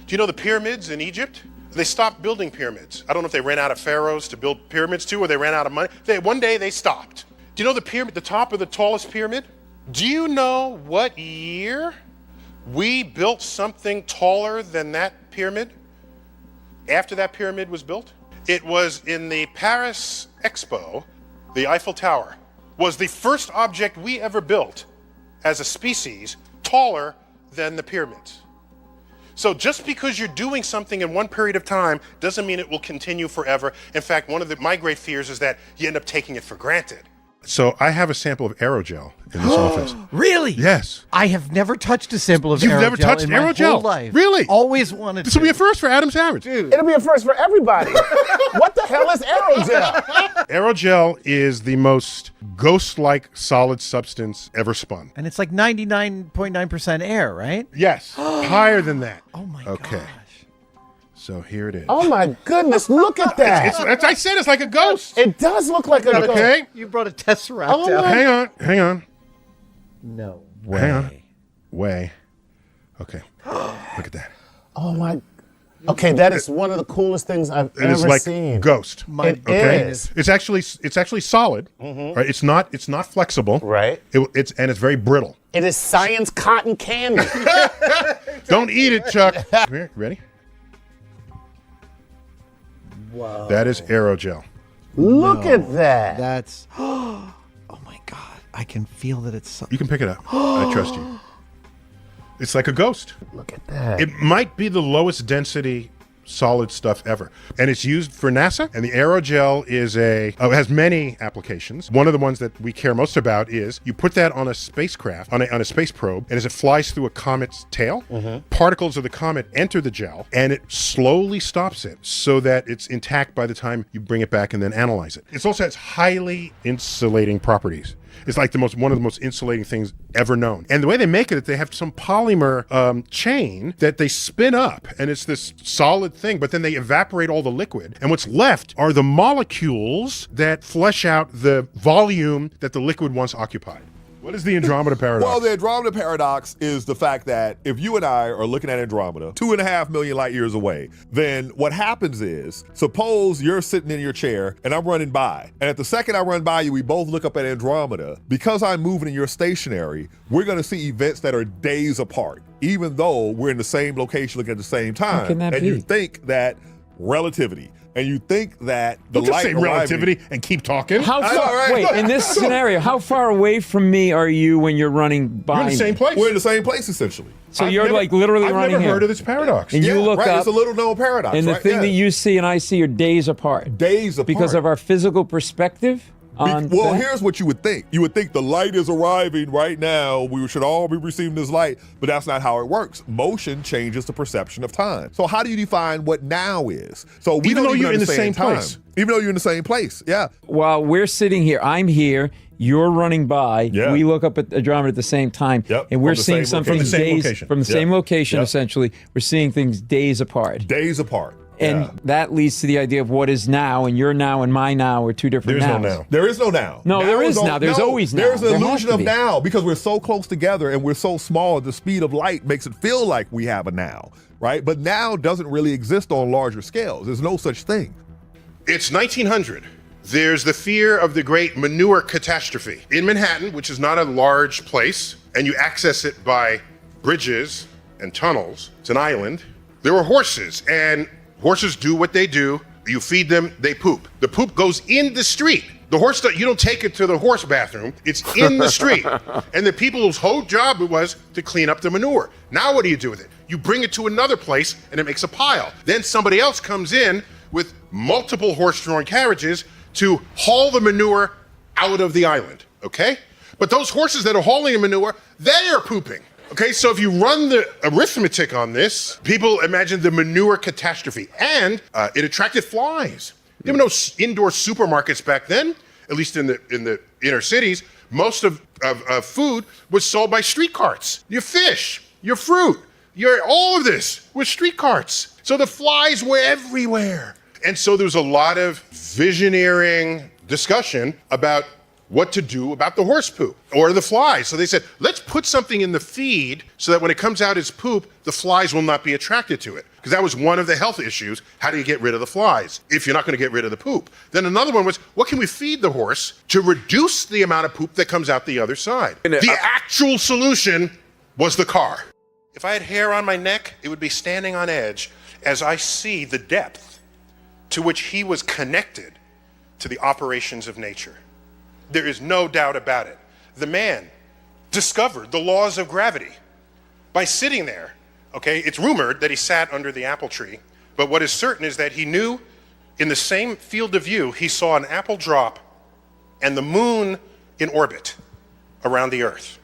Do you know the pyramids in Egypt? They stopped building pyramids. I don't know if they ran out of pharaohs to build pyramids to, or they ran out of money. One day they stopped. Do you know the pyramid, the top of the tallest pyramid? Do you know what year we built something taller than that pyramid after that pyramid was built? It was in the Paris Expo. The Eiffel Tower was the first object we ever built as a species taller than the pyramids. So just because you're doing something in one period of time doesn't mean it will continue forever. In fact, one of my great fears is that you end up taking it for granted. So I have a sample of aerogel in this office. Really? Yes. I have never touched a sample of You've aerogel never touched in aerogel? my whole life. Really? Always wanted This to. will be a first for Adam Savage. Dude. It'll be a first for everybody. What the hell is aerogel? Aerogel is the most ghost-like solid substance ever spun. And it's like 99.9% air, right? Yes. Higher than that. Oh my Okay. gosh. So here it is. Oh my goodness, look at that. I said it's like a ghost. It does look like a ghost. Okay. You brought a tesseract Oh out. Hang on. No Hang on. way. Way. Okay. Look at that. Oh my. Okay, that is one of the coolest things I've It is ever like seen. ghost. It Okay. is. It's actually solid. Right? It's not flexible. Right. It's very brittle. It is science cotton candy. Don't eat it, Chuck. Come here. Ready? Whoa. That is aerogel. Look at that. That's. Oh my God. I can feel that it's. You can pick it up. I trust you. It's like a ghost. Look at that. It might be the lowest density solid stuff ever. And it's used for NASA. And the aerogel has many applications. One of the ones that we care most about is you put that on a spacecraft, on a space probe, and as it flies through a comet's tail, particles of the comet enter the gel, and it slowly stops it so that it's intact by the time you bring it back and then analyze it. It also has highly insulating properties. It's like one of the most insulating things ever known. And the way they make it, they have some polymer chain that they spin up, and it's this solid thing, but then they evaporate all the liquid. And what's left are the molecules that flesh out the volume that the liquid once occupied. What is the Andromeda paradox? Well, the Andromeda paradox is the fact that if you and I are looking at Andromeda 2.5 million light years away, then what happens is, suppose you're sitting in your chair and I'm running by. And at the second I run by you, we both look up at Andromeda. Because I'm moving and you're stationary, we're going to see events that are days apart, even though we're in the same location looking at the same time. How can that and be? you think that relativity. And you think that the Don't just light say relativity and keep talking. How I know, far? right? Wait, in this scenario, how far away from me are you when you're running by? You're in the same place. We're in the same place, essentially. So you're like literally running I've never here. heard of this paradox. And you look right. up, It's a little known paradox. and the right? thing Yeah. that you see and I see are days apart. Days apart. Because of our physical perspective on Well, that? here's what you would think. You would think the light is arriving right now. We should all be receiving this light, but that's not how it works. Motion changes the perception of time. So how do you define what now is? So we Even don't though even you're in the understand same time. place. Even though you're in the same place, yeah. While we're sitting here, I'm here, you're running by, Yeah. we look up at Andromeda at the same time, Yep, and we're from the seeing same something location. From the same days location. from the Yep. same location, Yep. essentially. We're seeing things days apart. Days apart. And Yeah. that leads to the idea of what is now, and your now and my now are two different There's no nows. now. There is no now. No, there is on- now. There's always now. There's an There has illusion to of be. now because we're so close together and we're so small. The speed of light makes it feel like we have a now, right? But now doesn't really exist on larger scales. There's no such thing. It's 1900. There's the fear of the great manure catastrophe. In Manhattan, which is not a large place, and you access it by bridges and tunnels, it's an island, there were horses, and horses do what they do. You feed them, they poop. The poop goes in the street. The horse, you don't take it to the horse bathroom, it's in the street. And the people's whole job was to clean up the manure. Now what do you do with it? You bring it to another place and it makes a pile. Then somebody else comes in with multiple horse-drawn carriages to haul the manure out of the island, okay? But those horses that are hauling the manure, they are pooping. Okay, so if you run the arithmetic on this, people imagine the manure catastrophe, and it attracted flies. There were no indoor supermarkets back then, at least in the inner cities. Most of food was sold by street carts. Your fish, your fruit, all of this was street carts. So the flies were everywhere. And so there was a lot of visioneering discussion about what to do about the horse poop or the flies. So they said, let's put something in the feed so that when it comes out as poop, the flies will not be attracted to it. Because that was one of the health issues. How do you get rid of the flies if you're not going to get rid of the poop? Then another one was, what can we feed the horse to reduce the amount of poop that comes out the other side? The actual solution was the car. If I had hair on my neck, it would be standing on edge as I see the depth to which he was connected to the operations of nature. There is no doubt about it. The man discovered the laws of gravity by sitting there. Okay, it's rumored that he sat under the apple tree, but what is certain is that he knew in the same field of view, he saw an apple drop and the moon in orbit around the earth.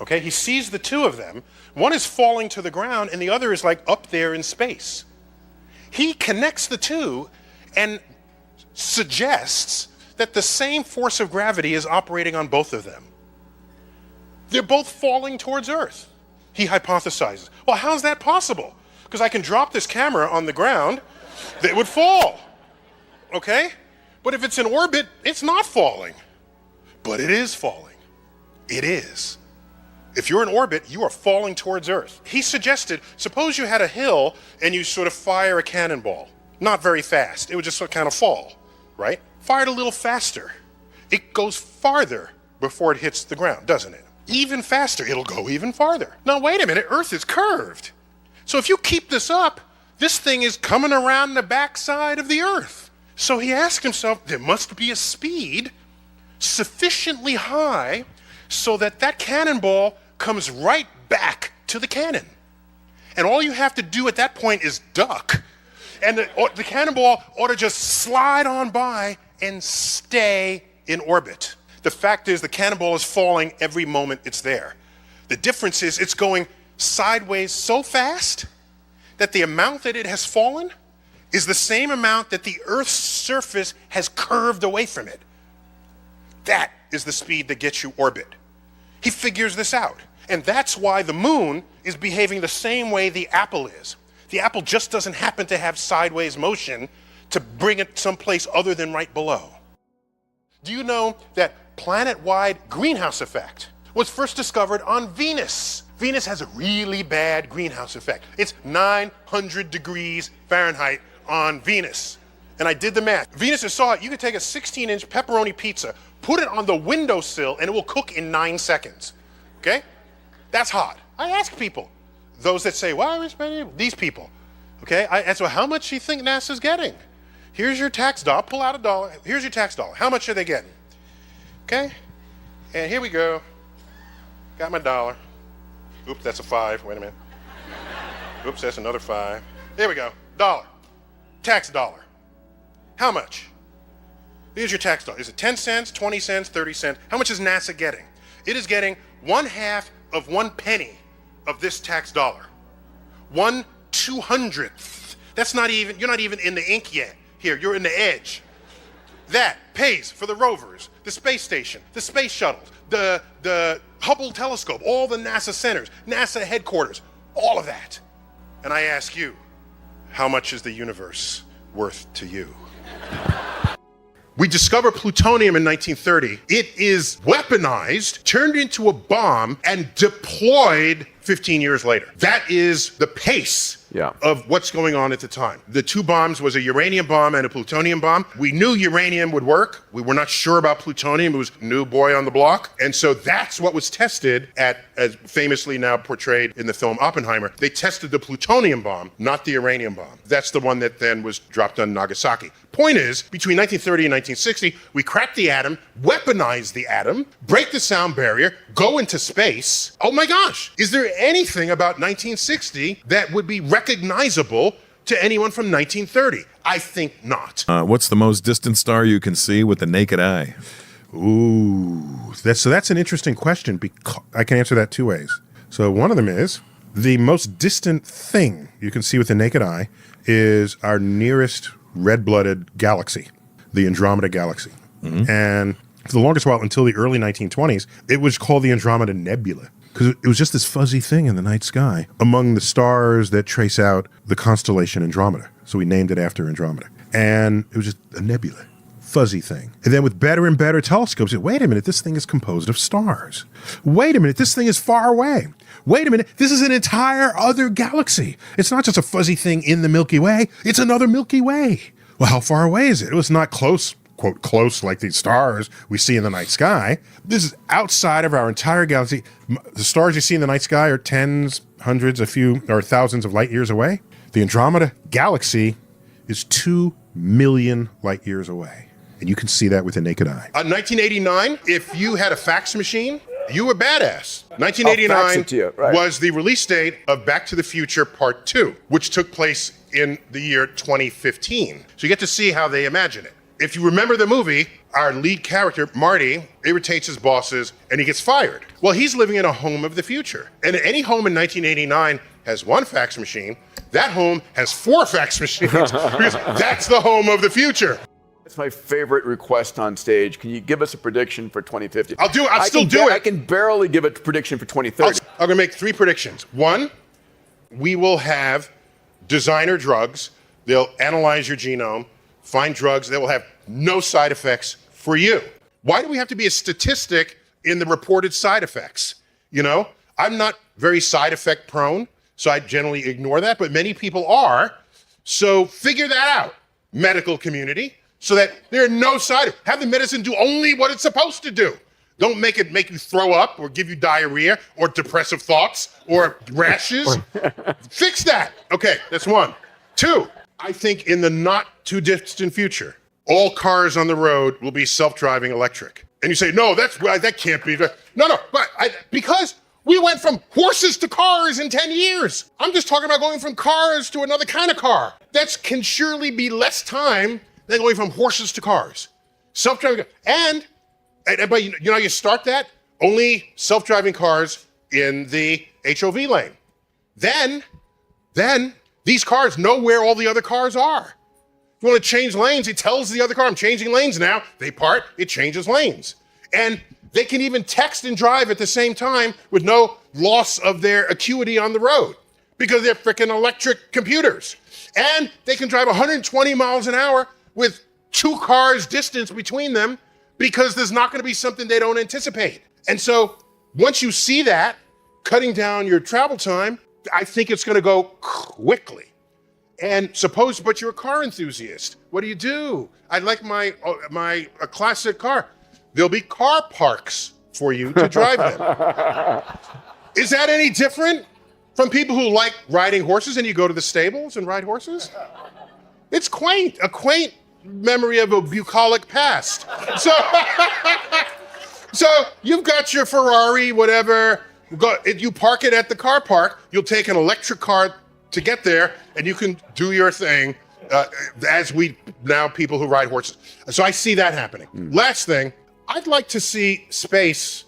Okay, he sees the two of them. One is falling to the ground and the other is like up there in space. He connects the two and suggests that the same force of gravity is operating on both of them. They're both falling towards Earth. He hypothesizes, well, how's that possible? Because I can drop this camera on the ground, they would fall, okay? But if it's in orbit, it's not falling. But it is falling. It is. If you're in orbit, you are falling towards Earth. He suggested, suppose you had a hill and you sort of fire a cannonball. Not very fast, it would just sort of kind of fall, right? Fire it a little faster. It goes farther before it hits the ground, doesn't it? Even faster, it'll go even farther. Now, wait a minute, Earth is curved. So if you keep this up, this thing is coming around the backside of the Earth. So he asked himself, there must be a speed sufficiently high so that that cannonball comes right back to the cannon. And all you have to do at that point is duck. And the cannonball ought to just slide on by and stay in orbit. The fact is the cannonball is falling every moment it's there. The difference is it's going sideways so fast that the amount that it has fallen is the same amount that the Earth's surface has curved away from it. That is the speed that gets you orbit. He figures this out. And that's why the moon is behaving the same way the apple is. The apple just doesn't happen to have sideways motion to bring it someplace other than right below. Do you know that planet-wide greenhouse effect was first discovered on Venus? Venus has a really bad greenhouse effect. It's 900 degrees Fahrenheit on Venus. And I did the math. Venus saw it, you could take a 16-inch pepperoni pizza, put it on the windowsill, and it will cook in 9 seconds. Okay? That's hot. I ask people, those that say, well, we're spending, these people. Okay? I ask, well, how much do you think NASA's getting? Here's your tax dollar. Pull out $1. Here's your tax dollar. How much are they getting? Okay? And here we go. Got my $1. Oops, that's a 5. Wait a minute. Oops, that's another 5. There we go. $1. Tax dollar. How much? Here's your tax dollar. Is it 10 cents, 20 cents, 30 cents? How much is NASA getting? It is getting 1/2 of 1 penny of this tax dollar. 1/200th. That's not even, you're not even in the ink yet. Here, you're in the edge. That pays for the rovers, the space station, the space shuttles, the Hubble telescope, all the NASA centers, NASA headquarters, all of that. And I ask you, how much is the universe worth to you? We discover plutonium in 1930. It is weaponized, turned into a bomb, and deployed 15 years later. That is the pace of what's going on at the time. The 2 bombs was a uranium bomb and a plutonium bomb. We knew uranium would work. We were not sure about plutonium. It was new boy on the block. And so that's what was tested at, as famously now portrayed in the film Oppenheimer. They tested the plutonium bomb, not the uranium bomb. That's the one that then was dropped on Nagasaki. Point is, between 1930 and 1960, we cracked the atom, weaponized the atom, break the sound barrier, go into space. Oh my gosh, is there anything about 1960 that would be recognizable to anyone from 1930? I think not. What's the most distant star you can see with the naked eye? Ooh, that's an interesting question because I can answer that 2 ways. So one of them is the most distant thing you can see with the naked eye is our nearest red-blooded galaxy, the Andromeda Galaxy. Mm-hmm. And for the longest while, until the early 1920s, it was called the Andromeda Nebula because it was just this fuzzy thing in the night sky among the stars that trace out the constellation Andromeda. So we named it after Andromeda. And it was just a nebula, fuzzy thing. And then with better and better telescopes, wait a minute, this thing is composed of stars. Wait a minute, this thing is far away. Wait a minute, this is an entire other galaxy. It's not just a fuzzy thing in the Milky Way, it's another Milky Way. Well, how far away is it? It was not close, quote, close like these stars we see in the night sky. This is outside of our entire galaxy. The stars you see in the night sky are tens, hundreds, a few, or thousands of light years away. The Andromeda galaxy is 2 million light years away. And you can see that with the naked eye. 1989, if you had a fax machine, you were badass. 1989 was the release date of Back to the Future Part 2, which took place in the year 2015. So you get to see how they imagine it. If you remember the movie, our lead character, Marty, irritates his bosses and he gets fired. Well, he's living in a home of the future. And any home in 1989 has one fax machine. That home has 4 fax machines because that's the home of the future. That's my favorite request on stage. Can you give us a prediction for 2050? I'll still do it. I can barely give a prediction for 2030. I'm gonna make 3 predictions. 1, we will have designer drugs. They'll analyze your genome, find drugs that will have no side effects for you. Why do we have to be a statistic in the reported side effects? You know, I'm not very side effect prone, so I generally ignore that, but many people are. So figure that out, medical community, so that there are no side effects. Have the medicine do only what it's supposed to do. Don't make it make you throw up or give you diarrhea or depressive thoughts or rashes. Fix that. Okay, that's 1. 2, I think in the not too distant future, all cars on the road will be self-driving electric. And you say, no, that can't be. No, because we went from horses to cars in 10 years. I'm just talking about going from cars to another kind of car. That can surely be less time than going from horses to cars. Self-driving, but you know, you start that, only self-driving cars in the HOV lane. Then these cars know where all the other cars are. If you want to change lanes, it tells the other car, I'm changing lanes now. They part, it changes lanes. And they can even text and drive at the same time with no loss of their acuity on the road because they're freaking electric computers. And they can drive 120 miles an hour with 2 cars distance between them because there's not going to be something they don't anticipate. And so once you see that, cutting down your travel time, I think it's going to go quickly. And but you're a car enthusiast. What do? I'd like my classic car. There'll be car parks for you to drive them. Is that any different from people who like riding horses and you go to the stables and ride horses? It's quaint, a quaint memory of a bucolic past. So you've got your Ferrari, whatever. You park it at the car park. You'll take an electric car to get there, and you can do your thing as people who ride horses. So I see that happening. Last thing, I'd like to see space.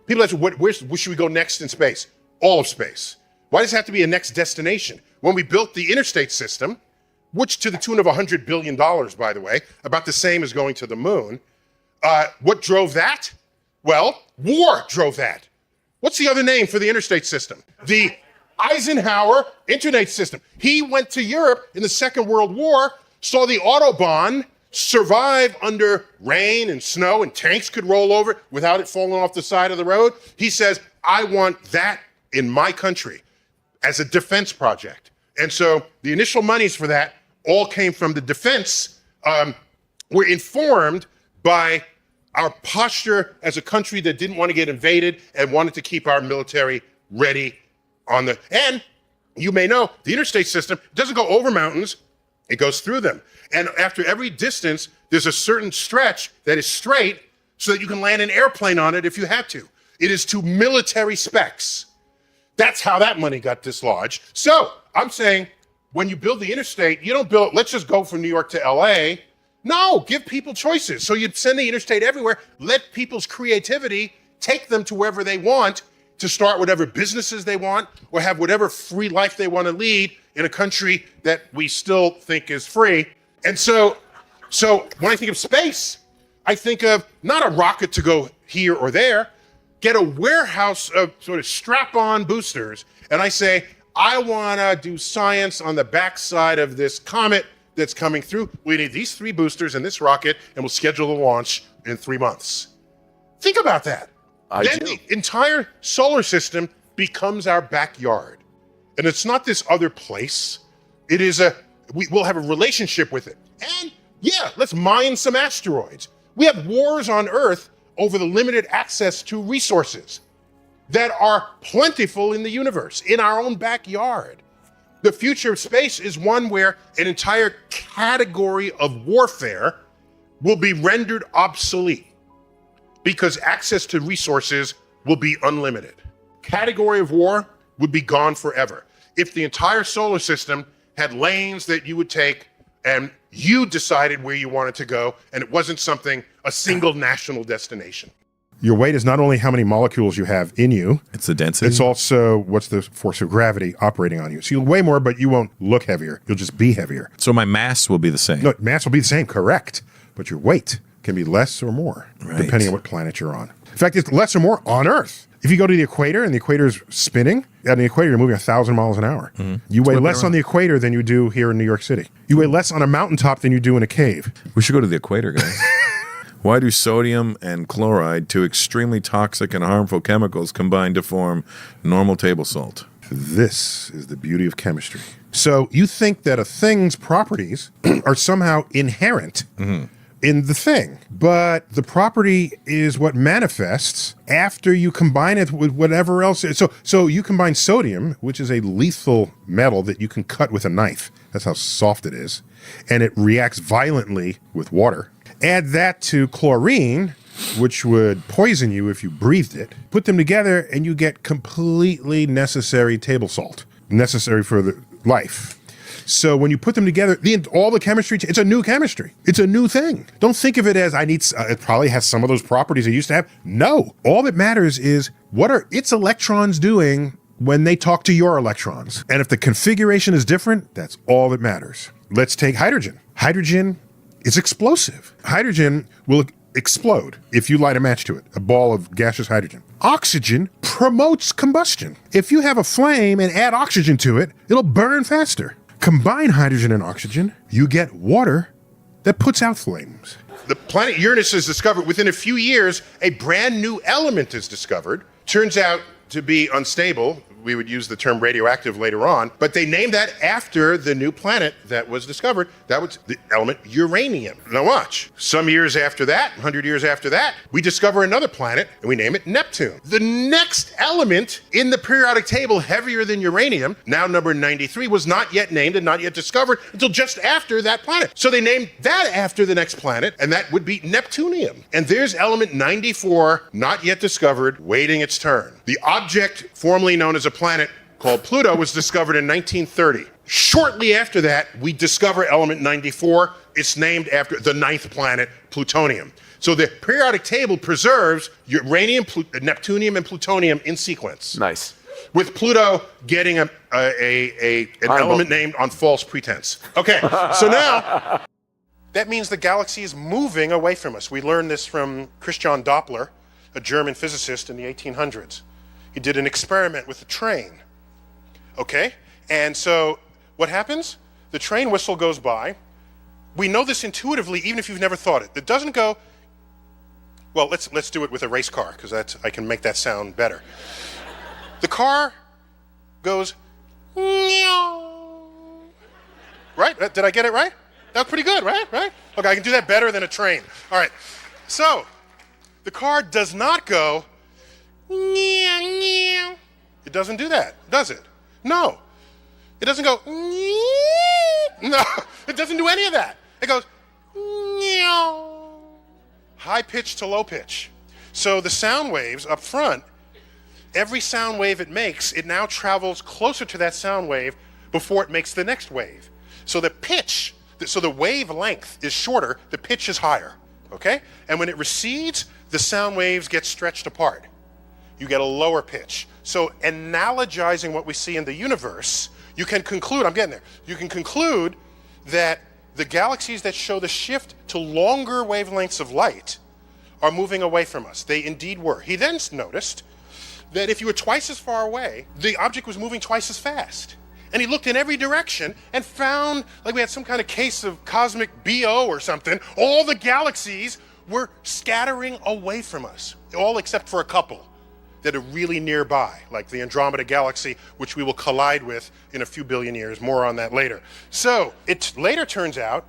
People ask, where should we go next in space? All of space. Why does it have to be a next destination? When we built the interstate system, which to the tune of $100 billion, by the way, about the same as going to the moon, what drove that? Well, war drove that. What's the other name for the interstate system? The Eisenhower Internet System. He went to Europe in the Second World War, saw the Autobahn survive under rain and snow, and tanks could roll over without it falling off the side of the road. He says, I want that in my country as a defense project. And so the initial monies for that all came from the defense. Were informed by our posture as a country that didn't want to get invaded and wanted to keep our military ready and you may know, the interstate system doesn't go over mountains, it goes through them. And after every distance, there's a certain stretch that is straight so that you can land an airplane on it if you had to. It is to military specs. That's how that money got dislodged. So I'm saying, when you build the interstate, you don't build, let's just go from New York to LA. No, give people choices. So you send the interstate everywhere, let people's creativity take them to wherever they want to start whatever businesses they want or have whatever free life they want to lead in a country that we still think is free. And so when I think of space, I think of not a rocket to go here or there, get a warehouse of sort of strap-on boosters, and I say, I want to do science on the backside of this comet that's coming through. We need these 3 boosters and this rocket, and we'll schedule the launch in 3 months. Think about that. Then the entire solar system becomes our backyard. And it's not this other place. It is we'll have a relationship with it. And yeah, let's mine some asteroids. We have wars on Earth over the limited access to resources that are plentiful in the universe, in our own backyard. The future of space is one where an entire category of warfare will be rendered obsolete because access to resources will be unlimited. Category of war would be gone forever. If the entire solar system had lanes that you would take and you decided where you wanted to go, and it wasn't a single national destination. Your weight is not only how many molecules you have in you, It's the density. it's also what's the force of gravity operating on you. So you'll weigh more, but you won't look heavier. You'll just be heavier. So my mass will be the same. No, mass will be the same, correct. But your weight can be less or more, Right. depending on what planet you're on. In fact, it's less or more on Earth. If you go to the equator and the equator is spinning, at the equator you're moving 1,000 miles an hour. You weigh less on the equator than you do here in New York City. You weigh less on a mountaintop than you do in a cave. We should go to the equator, guys. Why do sodium and chloride, 2 extremely toxic and harmful chemicals, combine to form normal table salt? This is the beauty of chemistry. So you think that a thing's properties are somehow inherent in the thing, but the property is what manifests after you combine it with whatever else. So you combine sodium, which is a lethal metal that you can cut with a knife. That's how soft it is. And it reacts violently with water. Add that to chlorine, which would poison you if you breathed it. Put them together and you get completely necessary table salt, necessary for the life. So when you put them together, all the chemistry, it's a new chemistry. It's a new thing. Don't think of it as it probably has some of those properties it used to have. No, all that matters is what are its electrons doing when they talk to your electrons. And if the configuration is different, that's all that matters. Let's take hydrogen. Hydrogen is explosive. Hydrogen will explode if you light a match to it, a ball of gaseous hydrogen. Oxygen promotes combustion. If you have a flame and add oxygen to it, it'll burn faster. Combine hydrogen and oxygen, you get water that puts out flames. The planet Uranus is discovered. Within a few years, a brand new element is discovered. Turns out to be unstable. We would use the term radioactive later on, but they named that after the new planet that was discovered. That was the element uranium. Now watch. Some years after that, 100 years after that, we discover another planet and we name it Neptune. The next element in the periodic table heavier than uranium, now number 93, was not yet named and not yet discovered until just after that planet. So they named that after the next planet, and that would be Neptunium. And there's element 94, not yet discovered, waiting its turn. The object formerly known as a planet called Pluto was discovered in 1930. Shortly after that, we discover element 94. It's named after the 9th planet, plutonium. So the periodic table preserves uranium, neptunium, and plutonium in sequence. Nice. With Pluto getting an element named on false pretense. Okay, so now that means the galaxy is moving away from us. We learned this from Christian Doppler, a German physicist in the 1800s. He did an experiment with a train, okay? And so what happens? The train whistle goes by. We know this intuitively, even if you've never thought it. It doesn't go, well, let's do it with a race car, because I can make that sound better. The car goes, meow. Right? Did I get it right? That was pretty good, right? Okay, I can do that better than a train. All right, so the car does not go, it doesn't do that, does it? No. It doesn't go, no, it doesn't do any of that. It goes, high pitch to low pitch. So the sound waves up front, every sound wave it makes, it now travels closer to that sound wave before it makes the next wave. So the pitch, so the wavelength is shorter, the pitch is higher, okay? And when it recedes, the sound waves get stretched apart. You get a lower pitch. So analogizing what we see in the universe, you can conclude, I'm getting there, you can conclude that the galaxies that show the shift to longer wavelengths of light are moving away from us. They indeed were. He then noticed that if you were twice as far away, the object was moving twice as fast. And he looked in every direction and found, like we had some kind of case of cosmic BO or something, all the galaxies were scattering away from us, all except for a couple that are really nearby, like the Andromeda galaxy, which we will collide with in a few billion years. More on that later. So it later turns out,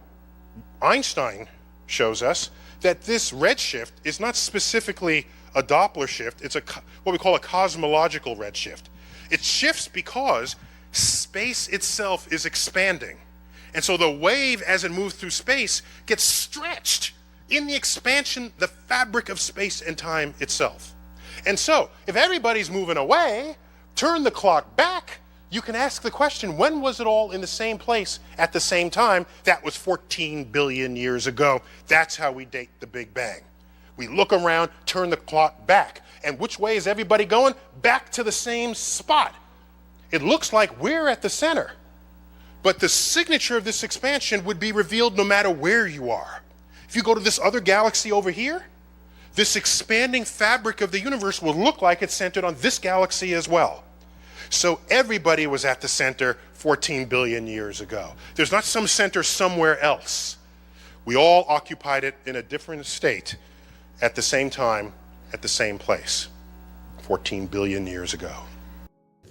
Einstein shows us that this redshift is not specifically a Doppler shift, it's what we call a cosmological redshift. It shifts because space itself is expanding. And so the wave, as it moves through space, gets stretched in the expansion, the fabric of space and time itself. And so, if everybody's moving away, turn the clock back, you can ask the question, when was it all in the same place at the same time? That was 14 billion years ago. That's how we date the Big Bang. We look around, turn the clock back. And which way is everybody going? Back to the same spot. It looks like we're at the center. But the signature of this expansion would be revealed no matter where you are. If you go to this other galaxy over here, this expanding fabric of the universe will look like it's centered on this galaxy as well. So everybody was at the center 14 billion years ago. There's not some center somewhere else. We all occupied it in a different state at the same time, at the same place, 14 billion years ago.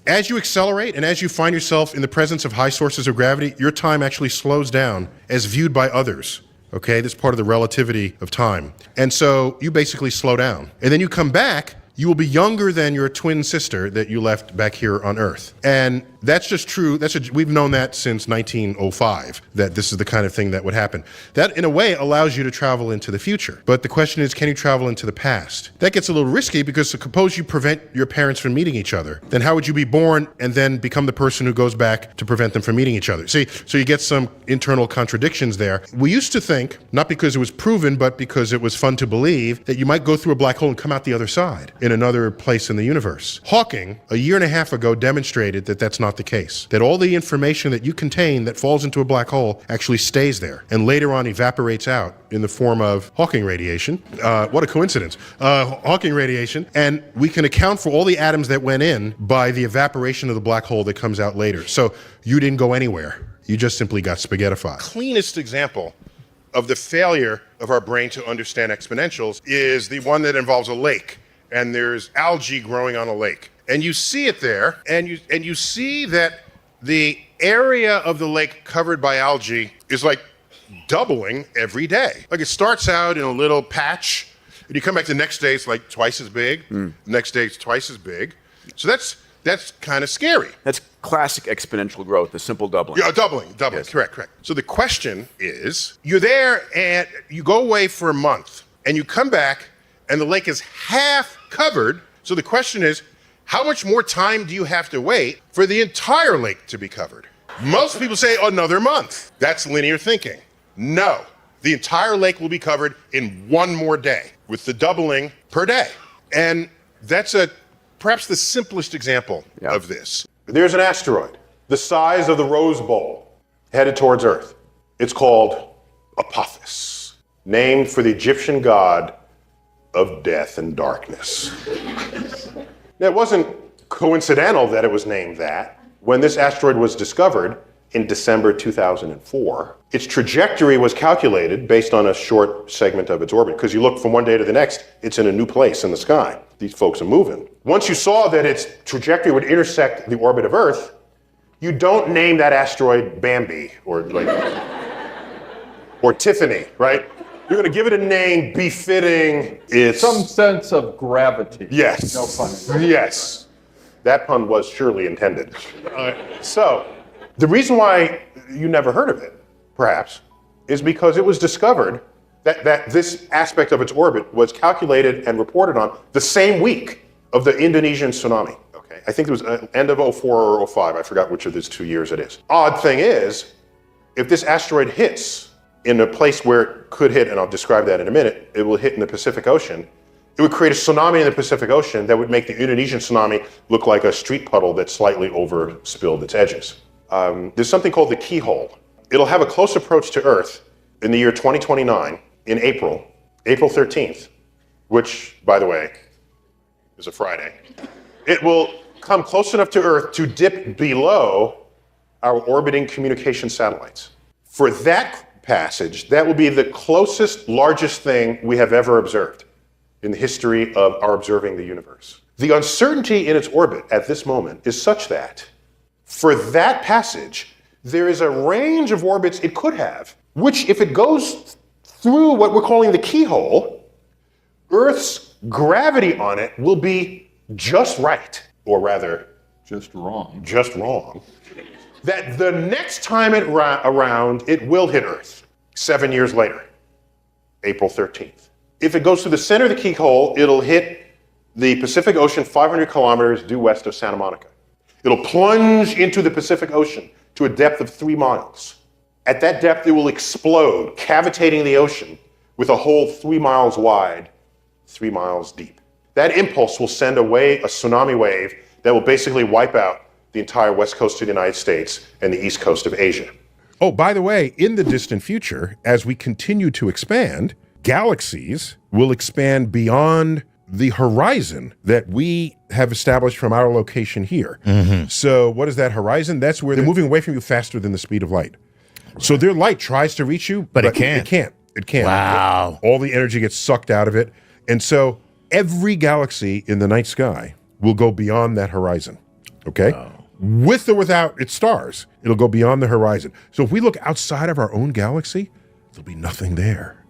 As you accelerate and as you find yourself in the presence of high sources of gravity, your time actually slows down as viewed by others. Okay, this is part of the relativity of time. And so you basically slow down. And then you come back, you will be younger than your twin sister that you left back here on Earth. And that's just true. We've known that since 1905, that this is the kind of thing that would happen. That, in a way, allows you to travel into the future. But the question is, can you travel into the past? That gets a little risky because suppose you prevent your parents from meeting each other. Then how would you be born and then become the person who goes back to prevent them from meeting each other? See, so you get some internal contradictions there. We used to think, not because it was proven, but because it was fun to believe, that you might go through a black hole and come out the other side in another place in the universe. Hawking, a year and a half ago, demonstrated that that's not the case. That all the information that you contain that falls into a black hole actually stays there and later on evaporates out in the form of Hawking radiation. What a coincidence. Hawking radiation. And we can account for all the atoms that went in by the evaporation of the black hole that comes out later. So you didn't go anywhere. You just simply got spaghettified. Cleanest example of the failure of our brain to understand exponentials is the one that involves a lake. And there's algae growing on a lake. And you see it there, and you see that the area of the lake covered by algae is like doubling every day. Like it starts out in a little patch, and you come back the next day, it's like twice as big. The next day, it's twice as big. So that's kind of scary. That's classic exponential growth, the simple doubling. Yeah, doubling, yes. Correct. So the question is, you're there and you go away for a month, and you come back, and the lake is half covered. So the question is, how much more time do you have to wait for the entire lake to be covered? Most people say another month. That's linear thinking. No, the entire lake will be covered in one more day with the doubling per day. And that's perhaps the simplest example of this. There's an asteroid the size of the Rose Bowl headed towards Earth. It's called Apophis, named for the Egyptian god of death and darkness. Now, it wasn't coincidental that it was named that. When this asteroid was discovered in December 2004, its trajectory was calculated based on a short segment of its orbit. Because you look from one day to the next, it's in a new place in the sky. These folks are moving. Once you saw that its trajectory would intersect the orbit of Earth, you don't name that asteroid Bambi or or Tiffany, right? You're going to give it a name befitting its... Some sense of gravity. Yes. No pun. Yes. That pun was surely intended. So, the reason why you never heard of it, perhaps, is because it was discovered that this aspect of its orbit was calculated and reported on the same week of the Indonesian tsunami. Okay, I think it was end of 04 or 05. I forgot which of these 2 years it is. Odd thing is, if this asteroid hits in a place where it could hit, and I'll describe that in a minute, it will hit in the Pacific Ocean. It would create a tsunami in the Pacific Ocean that would make the Indonesian tsunami look like a street puddle that slightly overspilled its edges. There's something called the keyhole. It'll have a close approach to Earth in the year 2029 in April 13th, which, by the way, is a Friday. It will come close enough to Earth to dip below our orbiting communication satellites. For that passage, that will be the closest, largest thing we have ever observed in the history of our observing the universe. The uncertainty in its orbit at this moment is such that for that passage, there is a range of orbits it could have, which if it goes through what we're calling the keyhole, Earth's gravity on it will be just right, or rather, Just wrong. just wrong, that the next time around, it will hit Earth 7 years later, April 13th. If it goes through the center of the keyhole, it'll hit the Pacific Ocean 500 kilometers due west of Santa Monica. It'll plunge into the Pacific Ocean to a depth of 3 miles. At that depth, it will explode, cavitating the ocean with a hole 3 miles wide, 3 miles deep. That impulse will send a tsunami wave that will basically wipe out the entire west coast of the United States and the east coast of Asia. Oh, by the way, in the distant future, as we continue to expand, galaxies will expand beyond the horizon that we have established from our location here. So what is that horizon? That's where they're moving away from you faster than the speed of light. So their light tries to reach you, but it can't. It can't. Wow. All the energy gets sucked out of it. And so every galaxy in the night sky will go beyond that horizon, okay? With or without its stars, it'll go beyond the horizon. So if we look outside of our own galaxy, there'll be nothing there.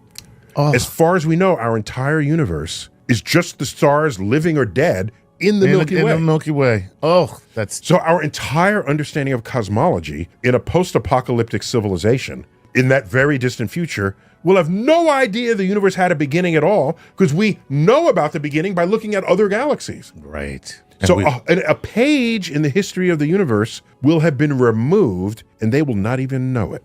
As far as we know, our entire universe is just the stars, living or dead, in the Milky Way. In the Milky Way. Oh, that's... So our entire understanding of cosmology in a post-apocalyptic civilization in that very distant future will have no idea the universe had a beginning at all, because we know about the beginning by looking at other galaxies. Right. So a page in the history of the universe will have been removed, and they will not even know it.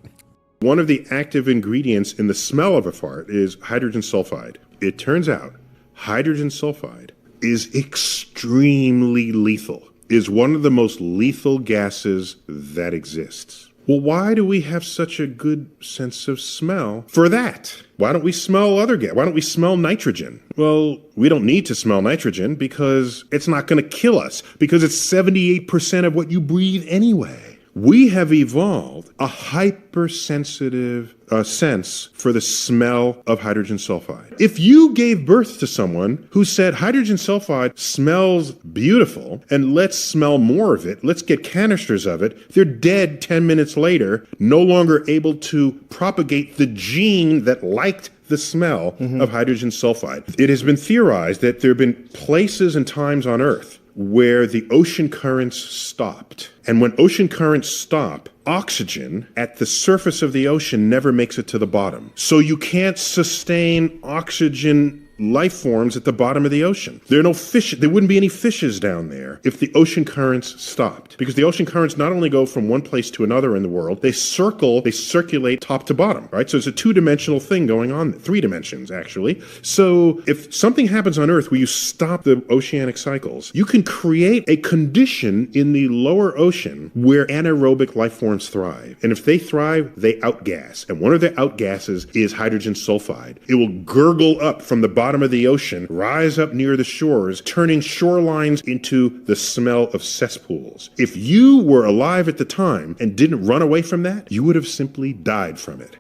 One of the active ingredients in the smell of a fart is hydrogen sulfide. It turns out hydrogen sulfide is extremely lethal, is one of the most lethal gases that exists. Well, why do we have such a good sense of smell for that? Why don't we smell other gas? Why don't we smell nitrogen? Well, we don't need to smell nitrogen because it's not going to kill us, because it's 78% of what you breathe anyway. We have evolved a hypersensitive sense for the smell of hydrogen sulfide. If you gave birth to someone who said hydrogen sulfide smells beautiful and let's smell more of it, let's get canisters of it, they're dead 10 minutes later, no longer able to propagate the gene that liked the smell of hydrogen sulfide. It has been theorized that there have been places and times on Earth where the ocean currents stopped. And when ocean currents stop, oxygen at the surface of the ocean never makes it to the bottom. So you can't sustain oxygen life forms at the bottom of the ocean. There are no fish. There wouldn't be any fishes down there if the ocean currents stopped, because the ocean currents not only go from one place to another in the world, they circulate top to bottom, right? So it's a two-dimensional thing going on, 3 dimensions actually. So if something happens on Earth where you stop the oceanic cycles, you can create a condition in the lower ocean where anaerobic life forms thrive. And if they thrive, they outgas. And one of their outgases is hydrogen sulfide. It will gurgle up from the bottom of the ocean, rise up near the shores, turning shorelines into the smell of cesspools. If you were alive at the time and didn't run away from that, you would have simply died from it.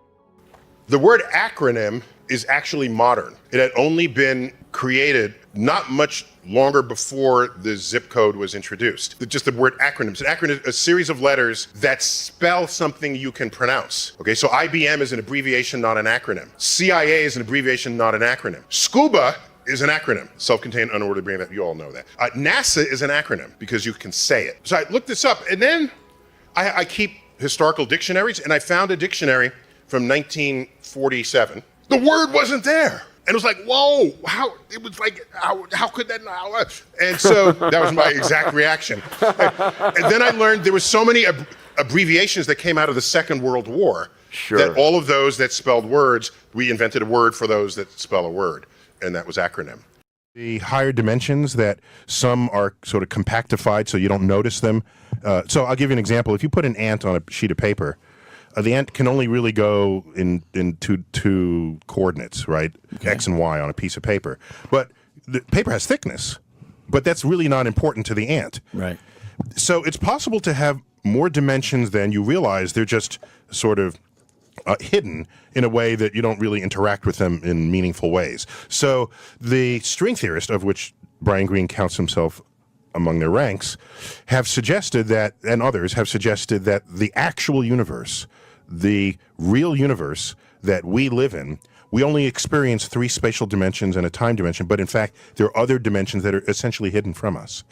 The word acronym is actually modern. It had only been created not much longer before the zip code was introduced. Just the word acronyms. An acronym is a series of letters that spell something you can pronounce. Okay, so IBM is an abbreviation, not an acronym. CIA is an abbreviation, not an acronym. SCUBA is an acronym, self-contained unordered brain, that you all know that. NASA is an acronym because you can say it. So I looked this up, and then I keep historical dictionaries, and I found a dictionary from 1947. The word wasn't there. And it was like, whoa, how could that not? And so that was my exact reaction. And then I learned there were so many abbreviations that came out of the Second World War that all of those that spelled words, we invented a word for those that spell a word, and that was acronym. The higher dimensions that some are sort of compactified so you don't notice them. So I'll give you an example. If you put an ant on a sheet of paper, the ant can only really go in two coordinates, right? Okay. X and Y on a piece of paper. But the paper has thickness, but that's really not important to the ant. Right. So it's possible to have more dimensions than you realize. They're just sort of hidden in a way that you don't really interact with them in meaningful ways. So the string theorists, of which Brian Greene counts himself among their ranks, have suggested that, and others have suggested that the actual universe, the real universe that we live in, we only experience 3 spatial dimensions and a time dimension, but in fact, there are other dimensions that are essentially hidden from us.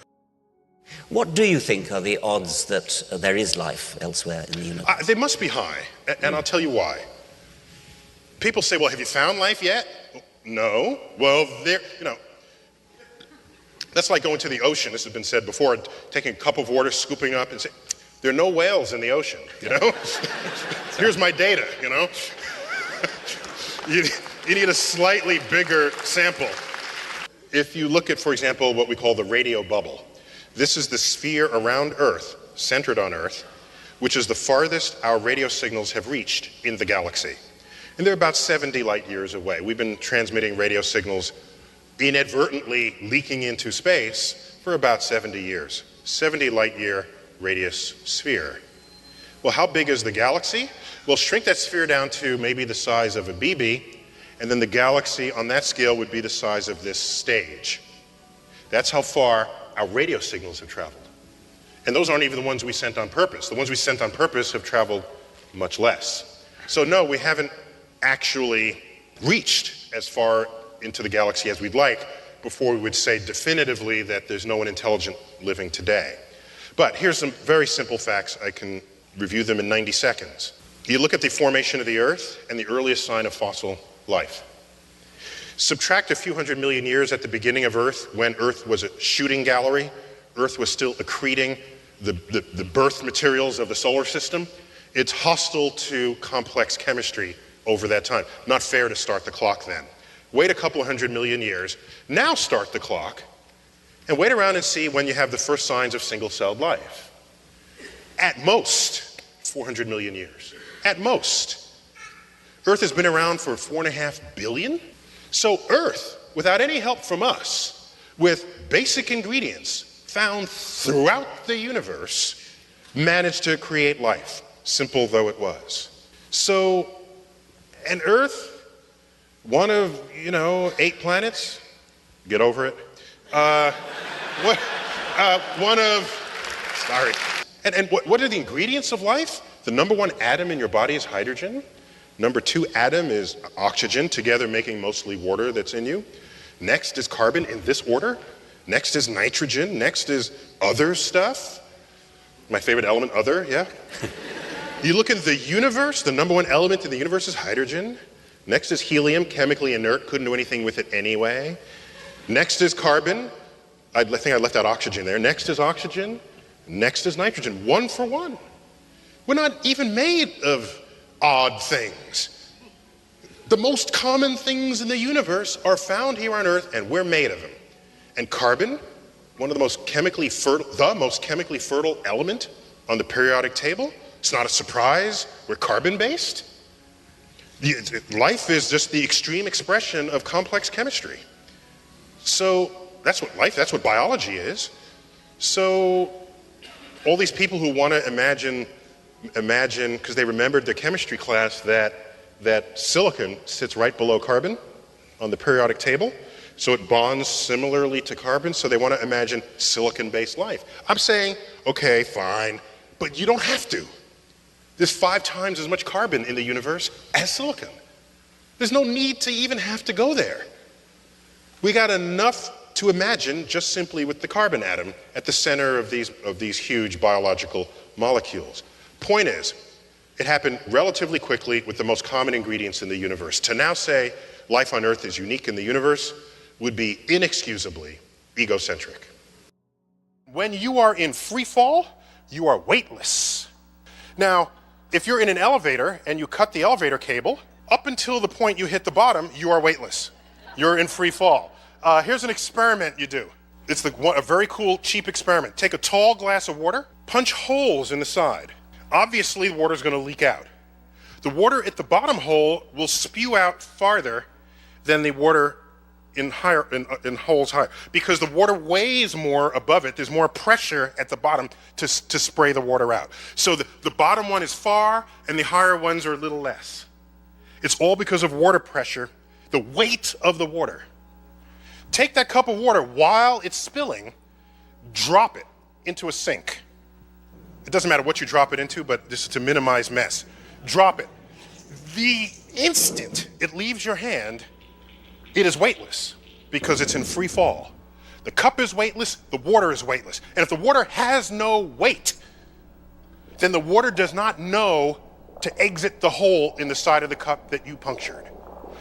What do you think are the odds that there is life elsewhere in the universe? They must be high, and I'll tell you why. People say, well, have you found life yet? No. Well, that's like going to the ocean, this has been said before, taking a cup of water, scooping up and saying, there are no whales in the ocean, you know? Here's my data, you know? You need a slightly bigger sample. If you look at, for example, what we call the radio bubble, this is the sphere around Earth, centered on Earth, which is the farthest our radio signals have reached in the galaxy. And they're about 70 light years away. We've been transmitting radio signals inadvertently leaking into space for about 70 years. 70 light year radius sphere. Well, how big is the galaxy? Well, shrink that sphere down to maybe the size of a BB, and then the galaxy on that scale would be the size of this stage. That's how far our radio signals have traveled. And those aren't even the ones we sent on purpose. The ones we sent on purpose have traveled much less. So no, we haven't actually reached as far into the galaxy as we'd like before we would say definitively that there's no one intelligent living today. But here's some very simple facts. I can review them in 90 seconds. You look at the formation of the Earth and the earliest sign of fossil life. Subtract a few hundred million years at the beginning of Earth, when Earth was a shooting gallery. Earth was still accreting the birth materials of the solar system. It's hostile to complex chemistry over that time. Not fair to start the clock then. Wait a couple of 100 million years, now start the clock, and wait around and see when you have the first signs of single-celled life. At most, 400 million years. At most. Earth has been around for 4.5 billion. So Earth, without any help from us, with basic ingredients found throughout the universe, managed to create life, simple though it was. So, and Earth, one of, 8 planets, get over it. One of, sorry. And what are the ingredients of life? The number 1 atom in your body is hydrogen. Number 2 atom is oxygen, together making mostly water that's in you. Next is carbon in this order. Next is nitrogen. Next is other stuff. My favorite element, other, yeah. You look at the universe, the number 1 element in the universe is hydrogen. Next is helium, chemically inert, couldn't do anything with it anyway. Next is carbon. I think I left out oxygen there. Next is oxygen. Next is nitrogen, 1 for 1. We're not even made of odd things. The most common things in the universe are found here on Earth, and we're made of them. And carbon, one of the most chemically fertile element on the periodic table. It's not a surprise, we're carbon-based. Life is just the extreme expression of complex chemistry. So that's what biology is. So all these people who want to imagine, because they remembered their chemistry class, that silicon sits right below carbon on the periodic table. So it bonds similarly to carbon, so they want to imagine silicon-based life. I'm saying, okay, fine, but you don't have to. There's 5 times as much carbon in the universe as silicon. There's no need to even have to go there. We got enough to imagine just simply with the carbon atom at the center of these huge biological molecules. Point is, it happened relatively quickly with the most common ingredients in the universe. To now say life on Earth is unique in the universe would be inexcusably egocentric. When you are in free fall, you are weightless. Now, if you're in an elevator and you cut the elevator cable, up until the point you hit the bottom, you are weightless. You're in free fall. Here's an experiment you do. It's a very cool, cheap experiment. Take a tall glass of water, punch holes in the side. Obviously, the water's going to leak out. The water at the bottom hole will spew out farther than the water in holes higher because the water weighs more above it. There's more pressure at the bottom to spray the water out. So the bottom one is far and the higher ones are a little less. It's all because of water pressure, the weight of the water. Take that cup of water while it's spilling, drop it into a sink. It doesn't matter what you drop it into, but this is to minimize mess. Drop it. The instant it leaves your hand, it is weightless because it's in free fall. The cup is weightless, the water is weightless. And if the water has no weight, then the water does not know to exit the hole in the side of the cup that you punctured.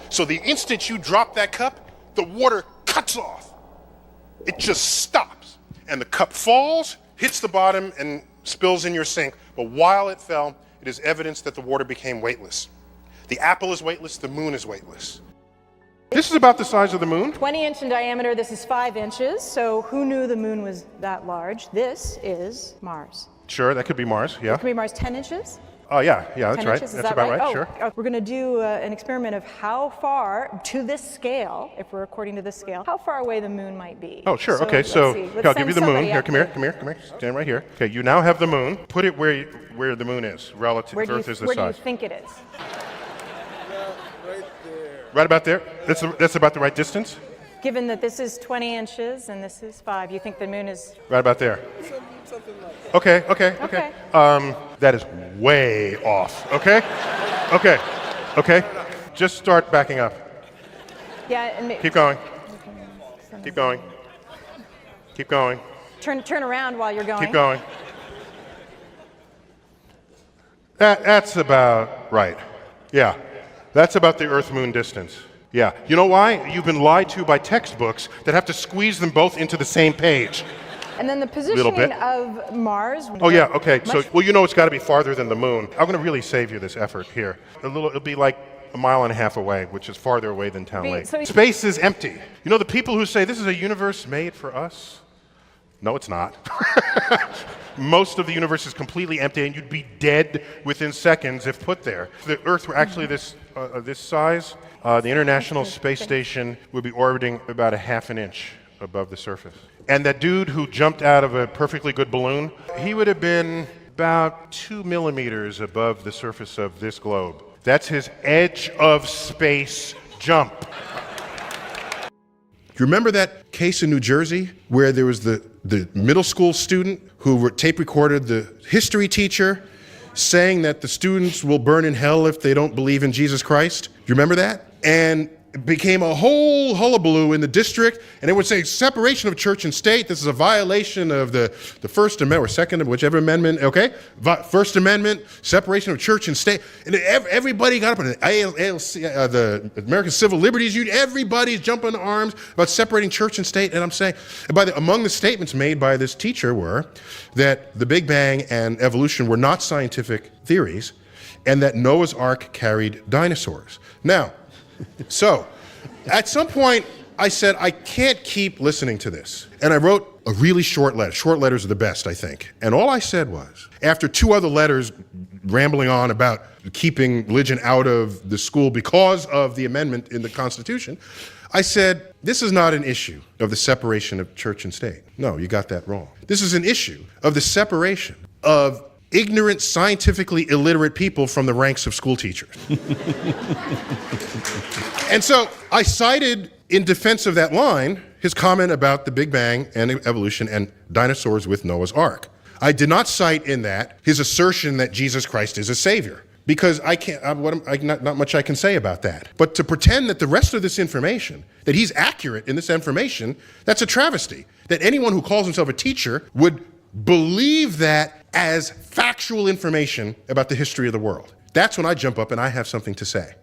So the instant you drop that cup, the water cuts off. It just stops. And the cup falls, hits the bottom, and spills in your sink. But while it fell, it is evidence that the water became weightless. The apple is weightless, the moon is weightless. This is about the size of the moon. 20-inch in diameter, this is 5 inches. So who knew the moon was that large? This is Mars. Sure, that could be Mars, yeah. It could be Mars, 10 inches? Oh, yeah, that's 10 right. inches, is That's that about right? right, Oh, sure. we're going to do an experiment of how far, to this scale, if we're according to this scale, how far away the moon might be. Oh, sure, okay, let's so see. I'll give you the moon. Somebody Here, up come here. Stand right here. Okay, you now have the moon. Put it where the moon is, relative Where if do you, Earth is the where do you size. think it is? Right about there? That's about the right distance? Given that this is 20 inches and this is 5, you think the moon is... Right about there. Okay. That is way off, okay? Okay. Just start backing up. Yeah, and Keep going. Keep going. Keep going. turn around while you're going. Keep going. That's about right. Yeah. That's about the Earth-Moon distance. Yeah. You know why? You've been lied to by textbooks that have to squeeze them both into the same page. And then the positioning of Mars. Oh yeah, okay. So, well, you know it's got to be farther than the moon. I'm going to really save you this effort here. It'll be like a mile and a half away, which is farther away than Town Lake. Space is empty. You know the people who say this is a universe made for us? No, it's not. Most of the universe is completely empty, and you'd be dead within seconds if put there. If the Earth were actually this size, the International Space Station would be orbiting about a half an inch above the surface. And that dude who jumped out of a perfectly good balloon, he would have been about 2 millimeters above the surface of this globe. That's his edge of space jump. Do you remember that case in New Jersey where there was the middle school student who tape recorded the history teacher saying that the students will burn in hell if they don't believe in Jesus Christ? Do you remember that? And it became a whole hullabaloo in the district, and they would say separation of church and state. This is a violation of the First Amendment or Second, whichever amendment. Okay, First Amendment, separation of church and state, and everybody got up on the ALC, the American Civil Liberties Union. Everybody's jumping arms about separating church and state. And I'm saying, among the statements made by this teacher were that the Big Bang and evolution were not scientific theories, and that Noah's Ark carried dinosaurs. Now. So, at some point, I said, I can't keep listening to this. And I wrote a really short letter. Short letters are the best, I think. And all I said was, after 2 other letters rambling on about keeping religion out of the school because of the amendment in the Constitution, I said, this is not an issue of the separation of church and state. No, you got that wrong. This is an issue of the separation of ignorant, scientifically illiterate people from the ranks of school teachers. And so I cited, in defense of that line, his comment about the Big Bang and evolution and dinosaurs with Noah's Ark. I did not cite in that his assertion that Jesus Christ is a savior, because not much I can say about that. But to pretend that the rest of this information, that he's accurate in this information, that's a travesty. That anyone who calls himself a teacher would believe that as factual information about the history of the world. That's when I jump up and I have something to say.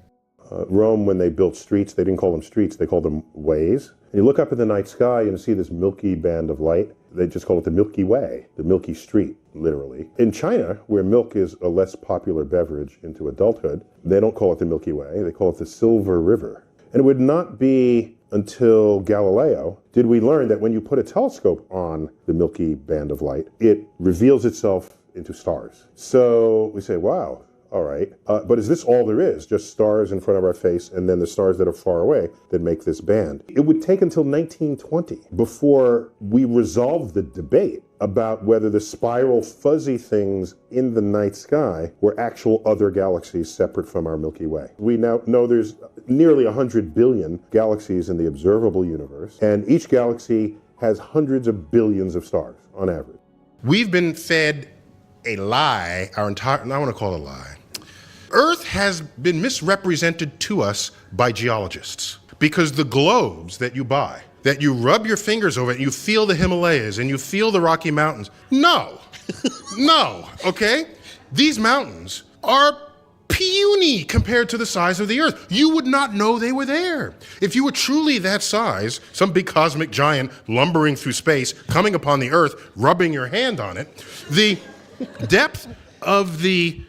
Rome, when they built streets, they didn't call them streets, they called them ways. And you look up at the night sky and you see this milky band of light. They just call it the Milky Way, the Milky Street, literally. In China, where milk is a less popular beverage into adulthood, they don't call it the Milky Way, they call it the Silver River. And it would not be until Galileo did we learn that when you put a telescope on the milky band of light, it reveals itself into stars. So we say, wow, all right. But is this all there is? Just stars in front of our face and then the stars that are far away that make this band? It would take until 1920 before we resolved the debate about whether the spiral fuzzy things in the night sky were actual other galaxies separate from our Milky Way. We now know there's nearly 100 billion galaxies in the observable universe, and each galaxy has hundreds of billions of stars on average. We've been fed a lie our entire, I want to call it a lie. Earth has been misrepresented to us by geologists because the globes that you buy, that you rub your fingers over it and you feel the Himalayas and you feel the Rocky Mountains. No, no, okay? These mountains are puny compared to the size of the Earth. You would not know they were there. If you were truly that size, some big cosmic giant lumbering through space, coming upon the Earth, rubbing your hand on it, the depth of the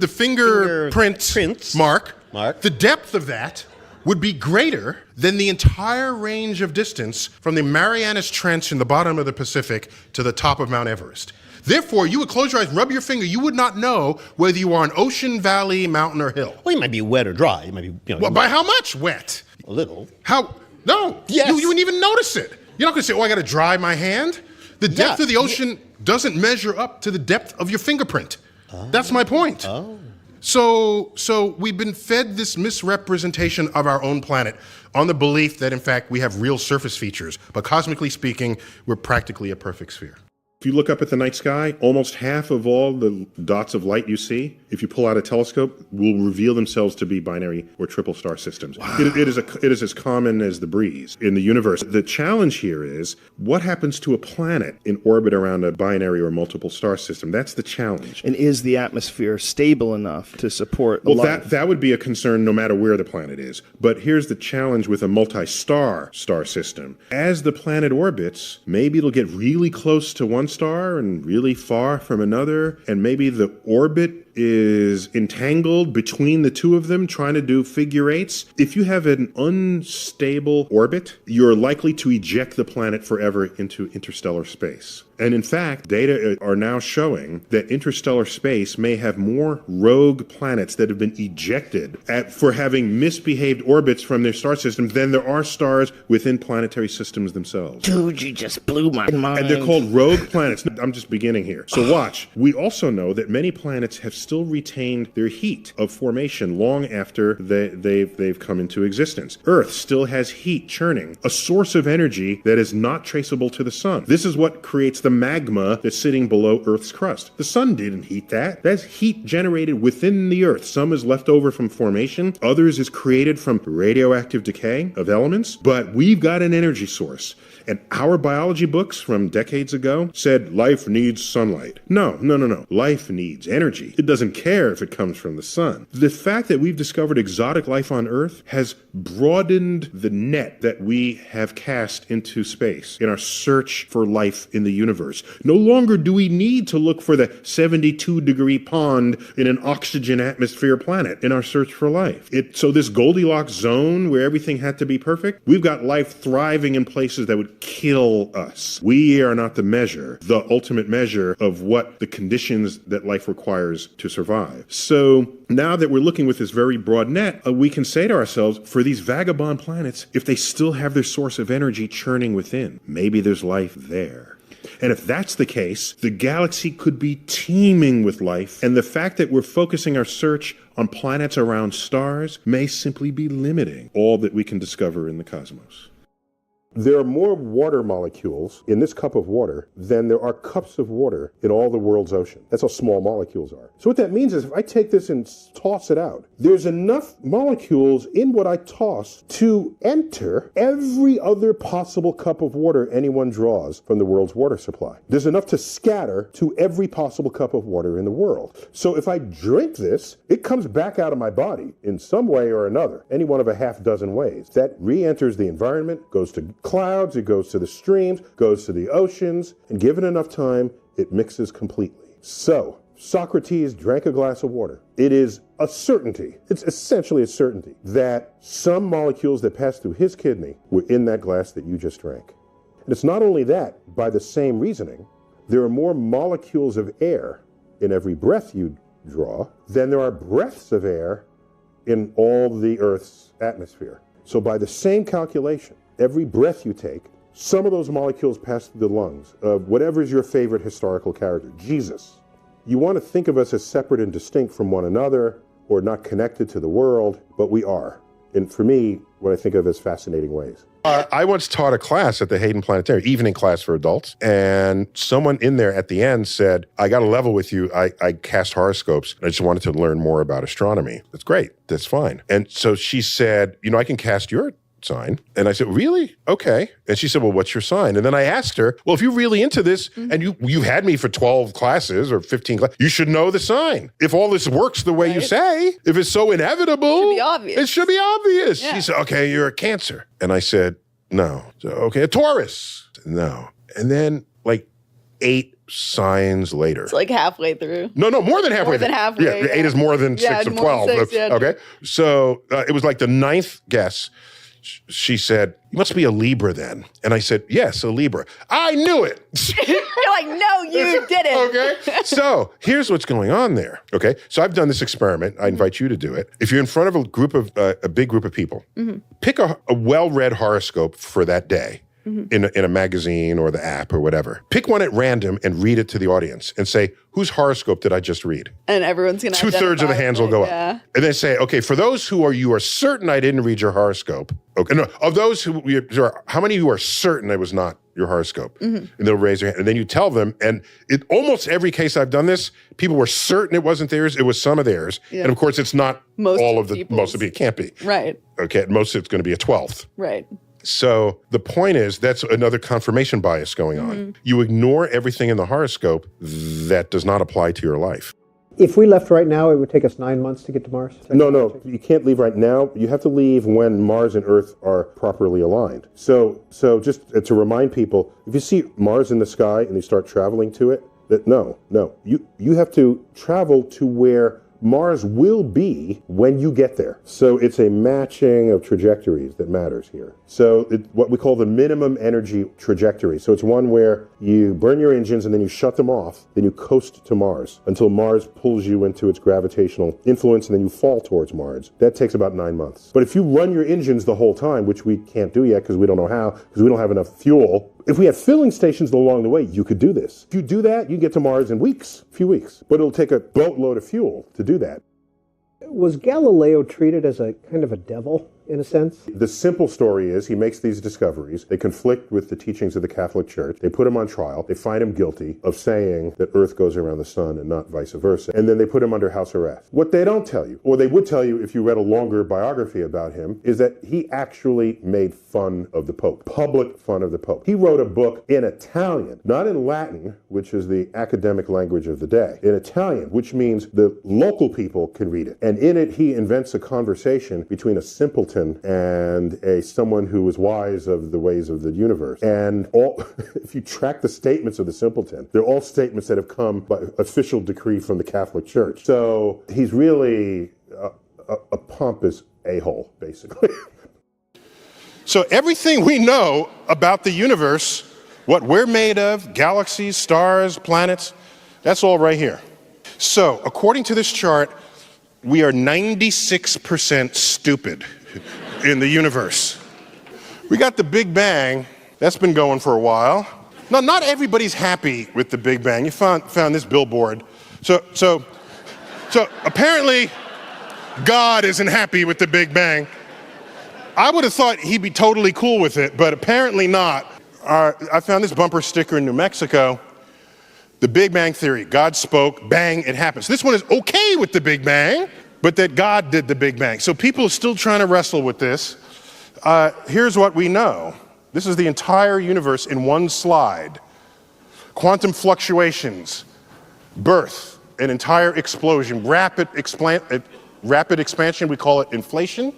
fingerprint mark, the depth of that would be greater than the entire range of distance from the Marianas Trench in the bottom of the Pacific to the top of Mount Everest. Therefore, you would close your eyes, rub your finger, you would not know whether you are on ocean, valley, mountain, or hill. Well, it might be wet or dry. It might be, you know. Well, by how much wet? A little. How? No. Yes. You wouldn't even notice it. You're not going to say, oh, I got to dry my hand. The depth of the ocean doesn't measure up to the depth of your fingerprint. Oh. That's my point. Oh. So we've been fed this misrepresentation of our own planet on the belief that, in fact, we have real surface features. But cosmically speaking, we're practically a perfect sphere. If you look up at the night sky, almost half of all the dots of light you see, if you pull out a telescope, will reveal themselves to be binary or triple star systems. Wow. It is as common as the breeze in the universe. The challenge here is, what happens to a planet in orbit around a binary or multiple star system? That's the challenge. And is the atmosphere stable enough to support life? That would be a concern no matter where the planet is. But here's the challenge with a multi-star star system. As the planet orbits, maybe it'll get really close to one star and really far from another, and maybe the orbit is entangled between the two of them, trying to do figure eights. If you have an unstable orbit, you're likely to eject the planet forever into interstellar space. And in fact, data are now showing that interstellar space may have more rogue planets that have been ejected for having misbehaved orbits from their star systems than there are stars within planetary systems themselves. Dude, you just blew my mind. And they're called rogue planets. I'm just beginning here. So watch. We also know that many planets have still retained their heat of formation long after they've come into existence. Earth still has heat churning, a source of energy that is not traceable to the sun. This is what creates the magma that's sitting below Earth's crust. The sun didn't heat that. That's heat generated within the Earth. Some is left over from formation. Others is created from radioactive decay of elements. But we've got an energy source. And our biology books from decades ago said life needs sunlight. No. Life needs energy. It doesn't care if it comes from the sun. The fact that we've discovered exotic life on Earth has broadened the net that we have cast into space in our search for life in the universe. No longer do we need to look for the 72-degree pond in an oxygen atmosphere planet in our search for life. So this Goldilocks zone where everything had to be perfect, we've got life thriving in places that would kill us. We are not the measure, the ultimate measure of what the conditions that life requires to survive. So now that we're looking with this very broad net, we can say to ourselves, for these vagabond planets, if they still have their source of energy churning within, maybe there's life there. And if that's the case, the galaxy could be teeming with life, and the fact that we're focusing our search on planets around stars may simply be limiting all that we can discover in the cosmos. There are more water molecules in this cup of water than there are cups of water in all the world's ocean. That's how small molecules are. So what that means is if I take this and toss it out, there's enough molecules in what I toss to enter every other possible cup of water anyone draws from the world's water supply. There's enough to scatter to every possible cup of water in the world. So if I drink this, it comes back out of my body in some way or another, any one of a half dozen ways. That re-enters the environment, goes to clouds, it goes to the streams, goes to the oceans, and given enough time, it mixes completely. So, Socrates drank a glass of water. It is a certainty, it's essentially a certainty, that some molecules that passed through his kidney were in that glass that you just drank. And it's not only that, by the same reasoning, there are more molecules of air in every breath you draw than there are breaths of air in all the Earth's atmosphere. So by the same calculation, every breath you take, some of those molecules pass through the lungs of whatever is your favorite historical character, Jesus. You want to think of us as separate and distinct from one another or not connected to the world, but we are. And for me, what I think of as fascinating ways. I once taught a class at the Hayden Planetarium, evening class for adults, and someone in there at the end said, I got to level with you. I cast horoscopes. I just wanted to learn more about astronomy. That's great. That's fine. And so she said, I can cast your sign. And I said, really? Okay. And she said, well, what's your sign? And then I asked her, well, if you're really into this and you had me for 12 classes or 15 classes, you should know the sign. If all this works the way you say, if it's so inevitable, it should be obvious. Yeah. She said, okay, you're a Cancer. And I said, no. So, okay, a Taurus. No. And then like 8 signs later. It's like halfway through. No, more than halfway. More than halfway. Yeah, 8 is more than 6 of 12. Than 6, yeah. Okay. So it was like the 9th guess. She said, you must be a Libra then. And I said, yes, a Libra. I knew it. You're like, no, you didn't. Okay. So here's what's going on there. Okay. So I've done this experiment. I invite you to do it. If you're in front of a big group of people, pick a well-read horoscope for that day. In a magazine or the app or whatever. Pick one at random and read it to the audience and say, whose horoscope did I just read? And everyone's going to 2/3 of the hands will go up. Yeah. And then say, okay, for those you are certain I didn't read your horoscope. Okay, no, of those how many of you are certain it was not your horoscope? And they'll raise their hand. And then you tell them, and in almost every case I've done this, people were certain it wasn't theirs, it was some of theirs. Yeah. And of course, it's not most of it. It can't be. Right. Okay, at most it's going to be a 12th. Right. So the point is, that's another confirmation bias going on. You ignore everything in the horoscope that does not apply to your life. If we left right now, it would take us 9 months to get to Mars? No, you can't leave right now. You have to leave when Mars and Earth are properly aligned. So just to remind people, if you see Mars in the sky and you start traveling to it, you have to travel to where Mars will be when you get there. So it's a matching of trajectories that matters here. So what we call the minimum energy trajectory. So it's one where you burn your engines and then you shut them off, then you coast to Mars until Mars pulls you into its gravitational influence and then you fall towards Mars. That takes about 9 months. But if you run your engines the whole time, which we can't do yet because we don't know how, because we don't have enough fuel. If we had filling stations along the way, you could do this. If you do that, you get to Mars in a few weeks. But it'll take a boatload of fuel to do that. Was Galileo treated as a kind of a devil, in a sense? The simple story is he makes these discoveries. They conflict with the teachings of the Catholic Church. They put him on trial. They find him guilty of saying that Earth goes around the sun and not vice versa. And then they put him under house arrest. What they don't tell you, or they would tell you if you read a longer biography about him, is that he actually made fun of the Pope, public fun of the Pope. He wrote a book in Italian, not in Latin, which is the academic language of the day, in Italian, which means the local people can read it. And in it, he invents a conversation between a simpleton and someone who was wise of the ways of the universe. And if you track the statements of the simpleton, they're all statements that have come by official decree from the Catholic Church. So he's really a pompous a-hole, basically. So everything we know about the universe, what we're made of, galaxies, stars, planets, that's all right here. So according to this chart, we are 96% stupid in the universe. We got the Big Bang. That's been going for a while. Now, not everybody's happy with the Big Bang. You found this billboard. So apparently, God isn't happy with the Big Bang. I would have thought he'd be totally cool with it, but apparently not. I found this bumper sticker in New Mexico. The Big Bang Theory. God spoke, bang, it happens. This one is okay with the Big Bang, but that God did the Big Bang. So people are still trying to wrestle with this. Here's what we know. This is the entire universe in one slide. Quantum fluctuations, birth, an entire explosion, rapid expansion, we call it inflation.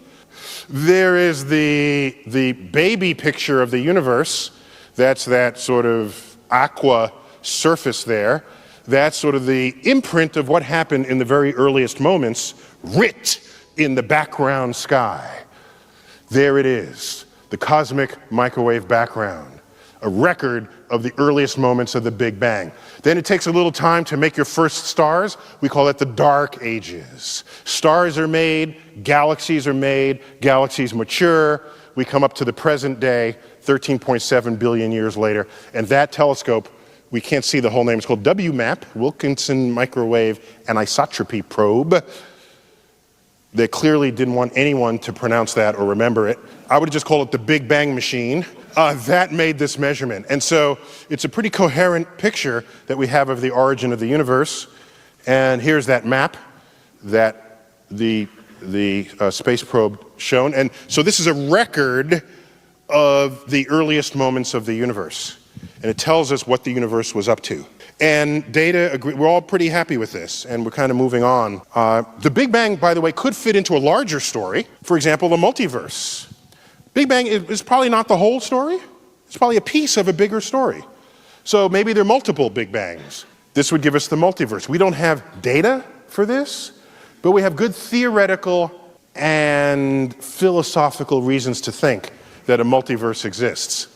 There is the baby picture of the universe. That's that sort of aqua surface there. That's sort of the imprint of what happened in the very earliest moments, writ in the background sky. There it is, the cosmic microwave background. a record of the earliest moments of the Big Bang. Then it takes a little time to make your first stars. We call it the Dark Ages. Stars are made, galaxies mature. We come up to the present day, 13.7 billion years later, and that telescope, we can't see the whole name, it's called WMAP, Wilkinson Microwave Anisotropy Probe. They clearly didn't want anyone to pronounce that or remember it. I would just call it the Big Bang Machine. That made this measurement. And so it's a pretty coherent picture that we have of the origin of the universe. And here's that map that the space probe shown. And so this is a record of the earliest moments of the universe. And it tells us what the universe was up to. And data agree, we're all pretty happy with this, and we're kind of moving on. The Big Bang, by the way, could fit into a larger story. For example, the multiverse. Big Bang is probably not the whole story. It's probably a piece of a bigger story. So maybe there are multiple Big Bangs. This would give us the multiverse. We don't have data for this, but we have good theoretical and philosophical reasons to think that a multiverse exists.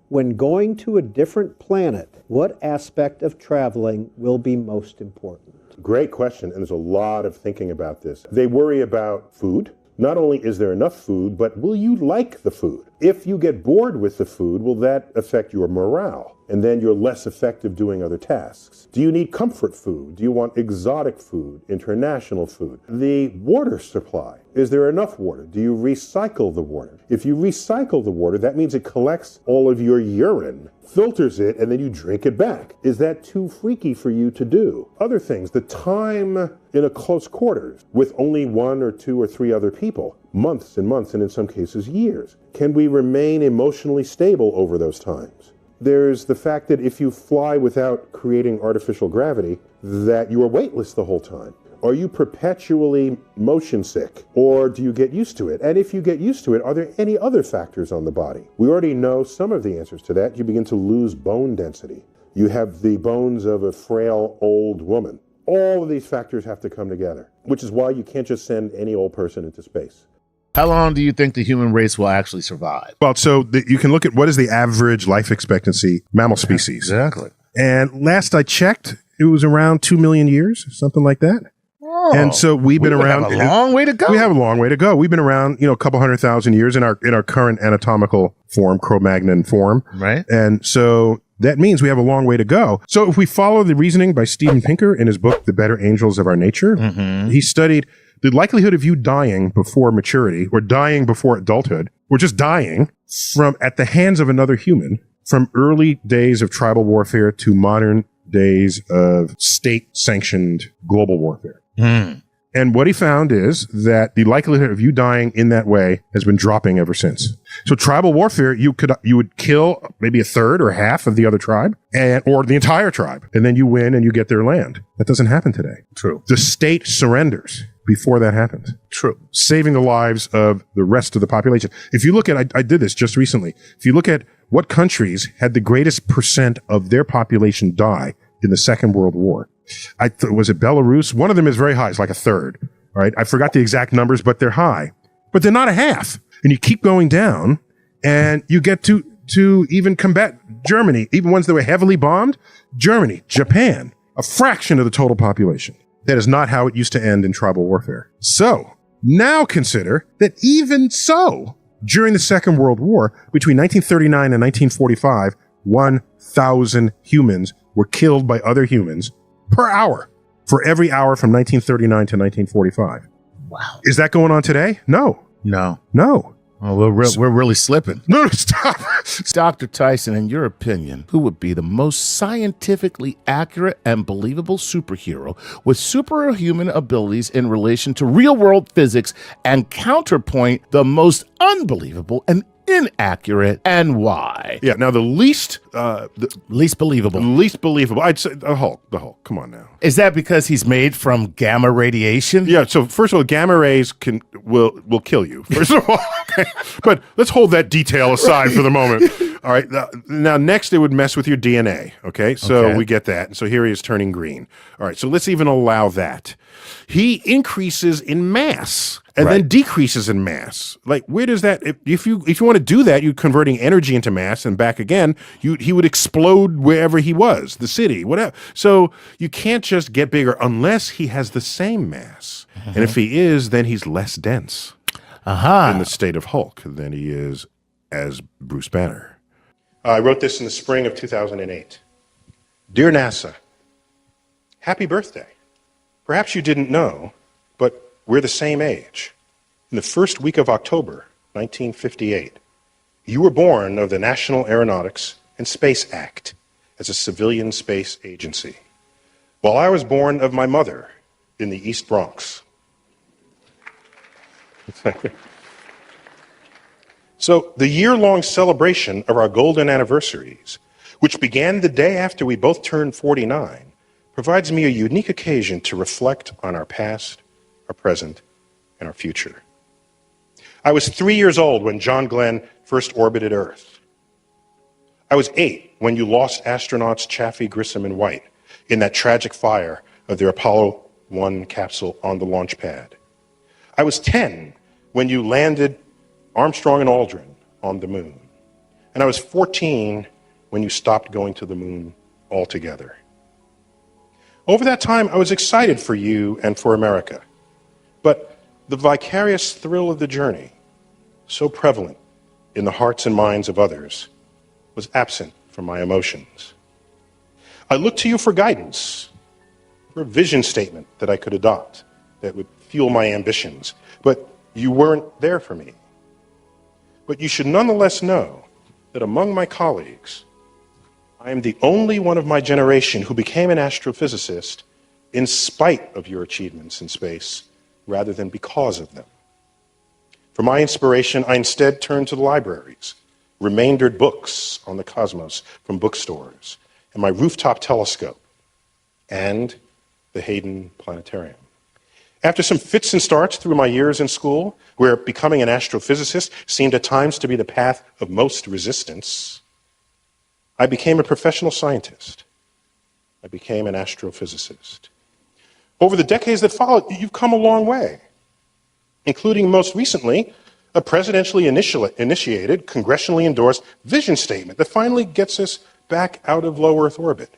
When going to a different planet, what aspect of traveling will be most important? Great question, and there's a lot of thinking about this. They worry about food. Not only is there enough food, but will you like the food? If you get bored with the food, will that affect your morale? And then you're less effective doing other tasks. Do you need comfort food? Do you want exotic food, international food? The water supply. Is there enough water? Do you recycle the water? If you recycle the water, that means it collects all of your urine, filters it, and then you drink it back. Is that too freaky for you to do? Other things, the time in a close quarters with only 1 or 2 or 3 other people, months and months, and in some cases years. Can we remain emotionally stable over those times? There's the fact that if you fly without creating artificial gravity, that you are weightless the whole time. Are you perpetually motion sick, or do you get used to it? And if you get used to it, are there any other factors on the body? We already know some of the answers to that. You begin to lose bone density. You have the bones of a frail old woman. All of these factors have to come together, which is why you can't just send any old person into space. How long do you think the human race will actually survive? Well, so you can look at what is the average life expectancy mammal species. Exactly. And last I checked, it was around 2 million years, something like that. Oh, and so we've been around. Have a long way to go. We have a long way to go. We've been around, a couple 100,000 years in our current anatomical form, Cro-Magnon form. Right. And so that means we have a long way to go. So if we follow the reasoning by Steven Pinker in his book, The Better Angels of Our Nature, he studied the likelihood of you dying before maturity or dying before adulthood or just dying at the hands of another human from early days of tribal warfare to modern days of state-sanctioned global warfare. And what he found is that the likelihood of you dying in that way has been dropping ever since. So tribal warfare, you would kill maybe a third or half of the other tribe or the entire tribe, and then you win and you get their land. That doesn't happen today. True. The state surrenders before that happens. True. Saving the lives of the rest of the population. If you look at, I did this just recently. If you look at what countries had the greatest percent of their population die in the Second World War, was it Belarus? One of them is very high. It's like a third. All right. I forgot the exact numbers, but they're high. But they're not a half. And you keep going down and you get to even combat Germany, even ones that were heavily bombed. Germany, Japan, a fraction of the total population. That is not how it used to end in tribal warfare. So now consider that even so, during the Second World War, between 1939 and 1945, 1,000 humans were killed by other humans per hour for every hour from 1939 to 1945. Wow. Is that going on today? No. No. Oh, we're really slipping. No, stop. Dr. Tyson, in your opinion, who would be the most scientifically accurate and believable superhero with superhuman abilities in relation to real-world physics and counterpoint the most unbelievable and inaccurate, and why? Yeah, now the least believable. I'd say the Hulk. Come on now. Is that because he's made from gamma radiation? Yeah, so first of all, gamma rays will kill you, first of all. Okay. But let's hold that detail aside for the moment. All right. Now, next, it would mess with your DNA. Okay. So we get that. And so here he is turning green. All right. So let's even allow that. He increases in mass. and Right. then decreases in mass. Like, where does that? If you want to do that, you're converting energy into mass and back again. He would explode wherever he was, the city, whatever. So you can't just get bigger unless he has the same mass. And if he is, then he's less dense in the state of Hulk than he is as Bruce Banner. I wrote this in the spring of 2008. Dear NASA, happy birthday. Perhaps you didn't know, but we're the same age. In the first week of October, 1958, you were born of the National Aeronautics and Space Act as a civilian space agency, while I was born of my mother in the East Bronx. So the year-long celebration of our golden anniversaries, which began the day after we both turned 49, provides me a unique occasion to reflect on our past, our present, and our future. I was 3 years old when John Glenn first orbited Earth. I was 8 when you lost astronauts Chaffee, Grissom, and White in that tragic fire of their Apollo 1 capsule on the launch pad. I was 10 when you landed Armstrong and Aldrin on the moon. And I was 14 when you stopped going to the moon altogether. Over that time, I was excited for you and for America. But the vicarious thrill of the journey, so prevalent in the hearts and minds of others, was absent from my emotions. I looked to you for guidance, for a vision statement that I could adopt that would fuel my ambitions. But you weren't there for me. But you should nonetheless know that among my colleagues, I am the only one of my generation who became an astrophysicist in spite of your achievements in space, rather than because of them. For my inspiration, I instead turned to the libraries, remaindered books on the cosmos from bookstores, and my rooftop telescope, and the Hayden Planetarium. After some fits and starts through my years in school, where becoming an astrophysicist seemed at times to be the path of most resistance, I became a professional scientist. I became an astrophysicist. Over the decades that followed, you've come a long way, including most recently a presidentially initiated, congressionally endorsed vision statement that finally gets us back out of low Earth orbit.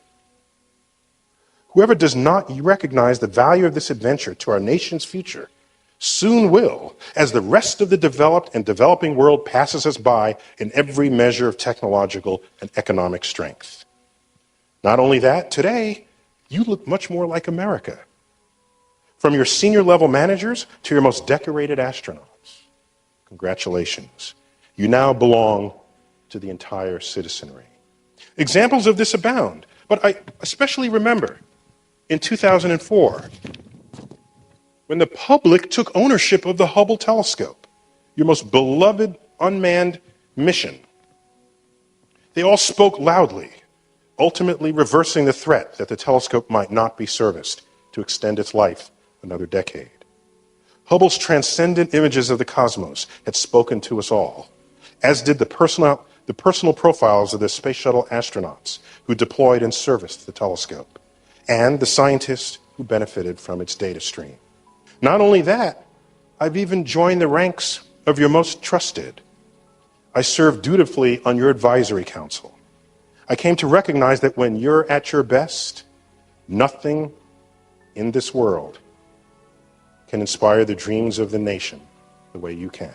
Whoever does not recognize the value of this adventure to our nation's future soon will, as the rest of the developed and developing world passes us by in every measure of technological and economic strength. Not only that, today, you look much more like America. From your senior level managers to your most decorated astronauts. Congratulations. You now belong to the entire citizenry. Examples of this abound, but I especially remember in 2004, when the public took ownership of the Hubble telescope, your most beloved unmanned mission. They all spoke loudly, ultimately reversing the threat that the telescope might not be serviced to extend its life another decade. Hubble's transcendent images of the cosmos had spoken to us all, as did the personal profiles of the space shuttle astronauts who deployed and serviced the telescope, and the scientists who benefited from its data stream. Not only that, I've even joined the ranks of your most trusted. I serve dutifully on your advisory council. I came to recognize that when you're at your best, nothing in this world can inspire the dreams of the nation the way you can.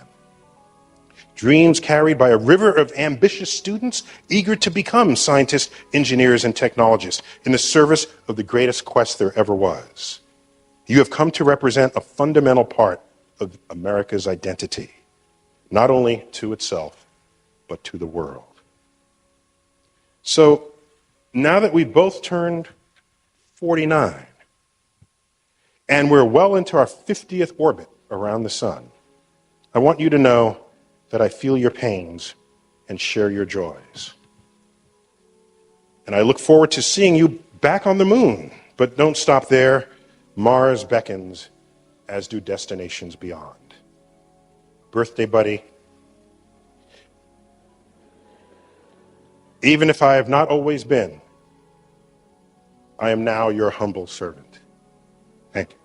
Dreams carried by a river of ambitious students eager to become scientists, engineers, and technologists in the service of the greatest quest there ever was. You have come to represent a fundamental part of America's identity, not only to itself, but to the world. So now that we've both turned 49, and we're well into our 50th orbit around the sun, I want you to know that I feel your pains and share your joys. And I look forward to seeing you back on the moon, but don't stop there. Mars beckons, as do destinations beyond. Birthday buddy, even if I have not always been, I am now your humble servant. Thank you.